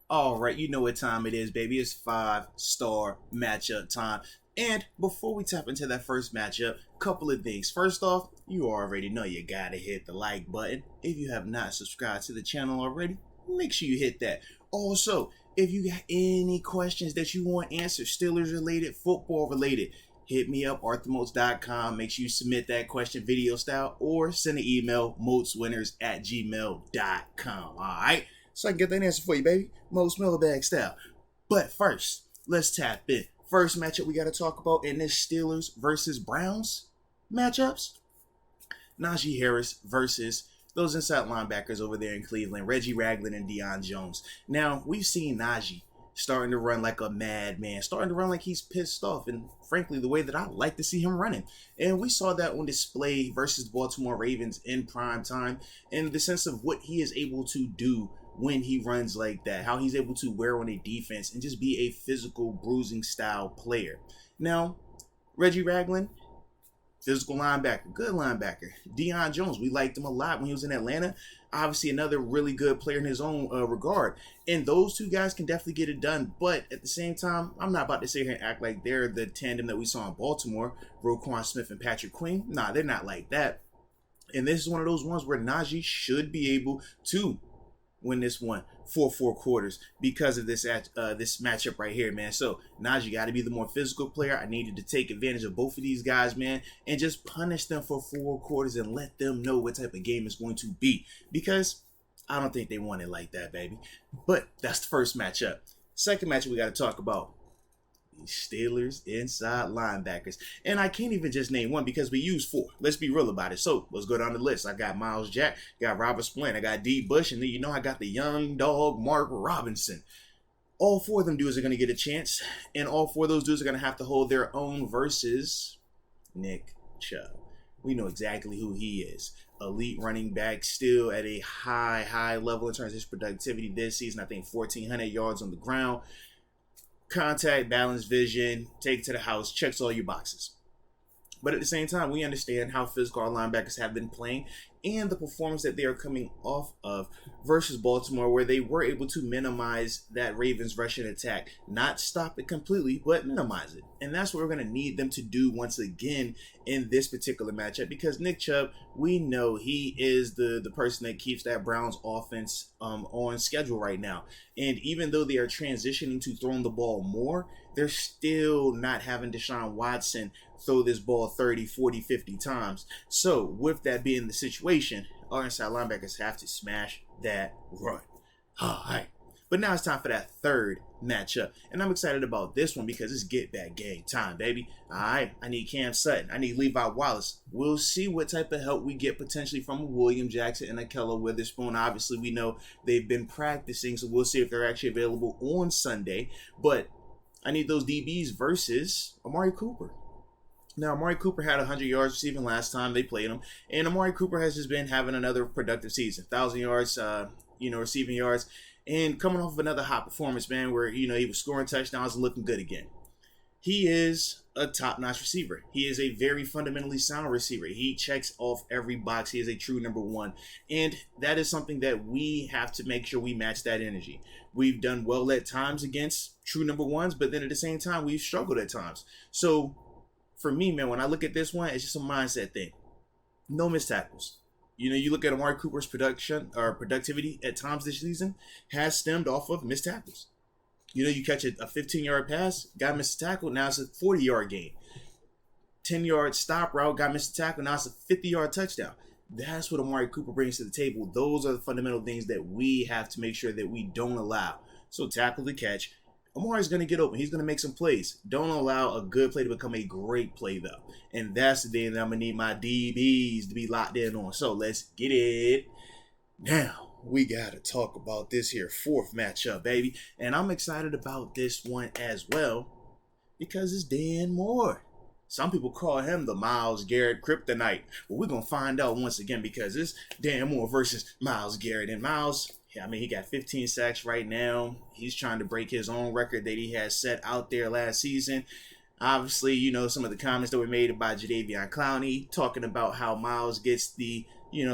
All right, you know what time it is, baby. It's five-star matchup time. And before we tap into that first matchup, couple of things. First off, you already know you gotta hit the like button. If you have not subscribed to the channel already, make sure you hit that. Also, if you got any questions that you want answered, Steelers related, football related, hit me up, arthurmoats.com. Make sure you submit that question video style or send an email, moatswinners@gmail.com. All right? So I can get that answer for you, baby. Most mailbag style. But first, let's tap in. First matchup we got to talk about in this Steelers versus Browns matchups. Najee Harris versus those inside linebackers over there in Cleveland, Reggie Ragland and Deion Jones. Now, we've seen Najee starting to run like a madman, starting to run like he's pissed off, and frankly, the way that I like to see him running. And we saw that on display versus the Baltimore Ravens in prime time, in the sense of what he is able to do when he runs like that, how he's able to wear on a defense and just be a physical bruising style player. Now, Reggie Ragland, physical linebacker, good linebacker. Deion Jones, we liked him a lot when he was in Atlanta. Obviously, another really good player in his own regard. And those two guys can definitely get it done. But at the same time, I'm not about to sit here and act like they're the tandem that we saw in Baltimore, Roquan Smith and Patrick Queen. Nah, they're not like that. And this is one of those ones where Najee should be able to win this one for 4 quarters because of this matchup right here, man. So Najee got to be the more physical player. I needed to take advantage of both of these guys, man, and just punish them for 4 quarters and let them know what type of game it's going to be, because I don't think they want it like that, baby. But that's the first matchup. Second matchup we got to talk about. Steelers inside linebackers. And I can't even just name one because we use 4. Let's be real about it. So let's go down the list. I got Miles Jack, got Robert Splint, I got D. Bush, and then I got the young dog Mark Robinson. All 4 of them dudes are going to get a chance, and all 4 of those dudes are going to have to hold their own versus Nick Chubb. We know exactly who he is. Elite running back, still at a high level in terms of his productivity this season. I think 1,400 yards on the ground. Contact, balance, vision, take it to the house, checks all your boxes. But at the same time, we understand how physical our linebackers have been playing and the performance that they are coming off of versus Baltimore, where they were able to minimize that Ravens rushing attack. Not stop it completely, but minimize it. And that's what we're going to need them to do once again in this particular matchup, because Nick Chubb, we know he is the person that keeps that Browns offense on schedule right now. And even though they are transitioning to throwing the ball more, they're still not having Deshaun Watson throw this ball 30, 40, 50 times. So with that being the situation, our inside linebackers have to smash that run. All right. But now it's time for that third matchup. And I'm excited about this one because it's get back game time, baby. All right. I need Cam Sutton. I need Levi Wallace. We'll see what type of help we get potentially from William Jackson and Ahkello Witherspoon. Obviously, we know they've been practicing, so we'll see if they're actually available on Sunday. But I need those DBs versus Amari Cooper. Now, Amari Cooper had 100 yards receiving last time they played him, and Amari Cooper has just been having another productive season. 1,000 yards, receiving yards, and coming off of another hot performance, man, where, he was scoring touchdowns and looking good again. He is a top-notch receiver. He is a very fundamentally sound receiver. He checks off every box. He is a true number 1, and that is something that we have to make sure we match that energy. We've done well at times against true number 1s, but then at the same time, we've struggled at times. So for me, man, when I look at this one, it's just a mindset thing. No missed tackles. You look at Amari Cooper's production or productivity at times this season has stemmed off of missed tackles. You catch a 15-yard pass, guy missed a tackle, now it's a 40-yard gain. 10-yard stop route, guy missed a tackle, now it's a 50-yard touchdown. That's what Amari Cooper brings to the table. Those are the fundamental things that we have to make sure that we don't allow. So tackle the catch. Amari's going to get open. He's going to make some plays. Don't allow a good play to become a great play, though. And that's the thing that I'm going to need my DBs to be locked in on. So let's get it. Now, we got to talk about this here 4th matchup, baby. And I'm excited about this one as well because it's Dan Moore. Some people call him the Myles Garrett kryptonite. Well, we're going to find out once again because it's Dan Moore versus Myles Garrett. And Myles, he got 15 sacks right now. He's trying to break his own record that he has set out there last season. Obviously, some of the comments that were made by Jadeveon Clowney talking about how Myles gets the,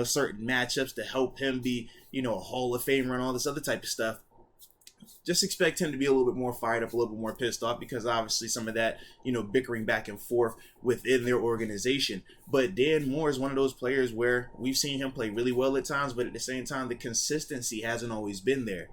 certain matchups to help him be, a Hall of Famer and all this other type of stuff. just expect him to be a little bit more fired up, a little bit more pissed off, because obviously some of that, bickering back and forth within their organization. But Dan Moore is one of those players where we've seen him play really well at times, but at the same time, the consistency hasn't always been there.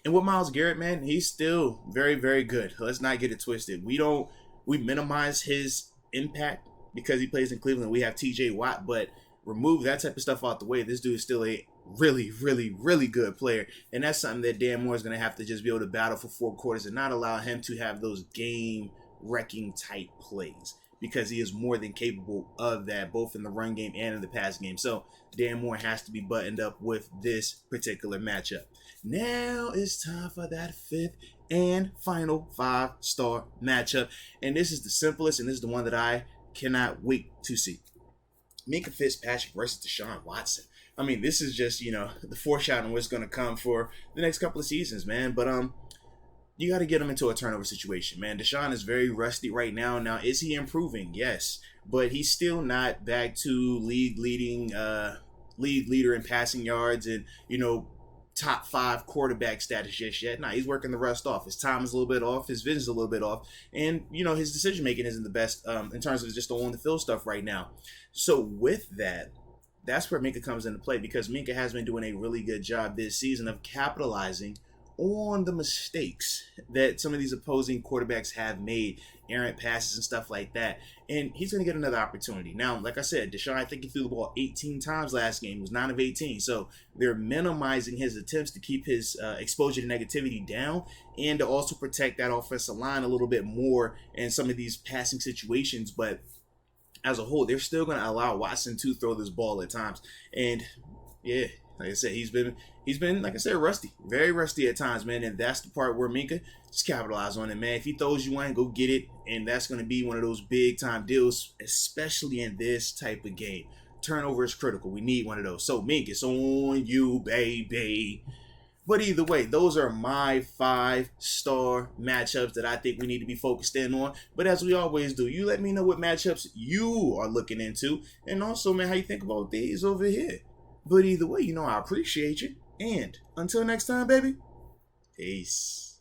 And with Myles Garrett, man, he's still very, very good. Let's not get it twisted. We minimize his impact because he plays in Cleveland. We have TJ Watt, but remove that type of stuff out the way. This dude is still a really, really, really good player. And that's something that Dan Moore is going to have to just be able to battle for 4 quarters and not allow him to have those game-wrecking type plays, because he is more than capable of that, both in the run game and in the pass game. So Dan Moore has to be buttoned up with this particular matchup. Now it's time for that 5th and final 5-star matchup. And this is the simplest, and this is the one that I cannot wait to see. Minkah Fitzpatrick versus Deshaun Watson. I mean, this is just, the foreshadowing what's going to come for the next couple of seasons, man. But you got to get him into a turnover situation, man. Deshaun is very rusty right now. Now, is he improving? Yes. But he's still not back to league leader in passing yards and, top 5 quarterback status just yet. Nah, he's working the rust off. His time is a little bit off. His vision's a little bit off. And, his decision making isn't the best in terms of just the on the field stuff right now. So with that, that's where Minkah comes into play, because Minkah has been doing a really good job this season of capitalizing on the mistakes that some of these opposing quarterbacks have made, errant passes and stuff like that. And he's going to get another opportunity. Now, like I said, Deshaun, I think he threw the ball 18 times last game. It was 9 of 18. So they're minimizing his attempts to keep his exposure to negativity down, and to also protect that offensive line a little bit more in some of these passing situations. But as a whole, they're still going to allow Watson to throw this ball at times. And yeah, like I said, he's been, like I said, rusty, very rusty at times, man. And that's the part where Minkah just capitalize on it, man. If he throws you one, go get it. And that's going to be one of those big time deals, especially in this type of game. Turnover is critical. We need one of those. So Minkah, it's on you, baby. But either way, those are my 5-star matchups that I think we need to be focused in on. But as we always do, you let me know what matchups you are looking into. And also, man, how you think about these over here. But either way, I appreciate you. And until next time, baby, peace.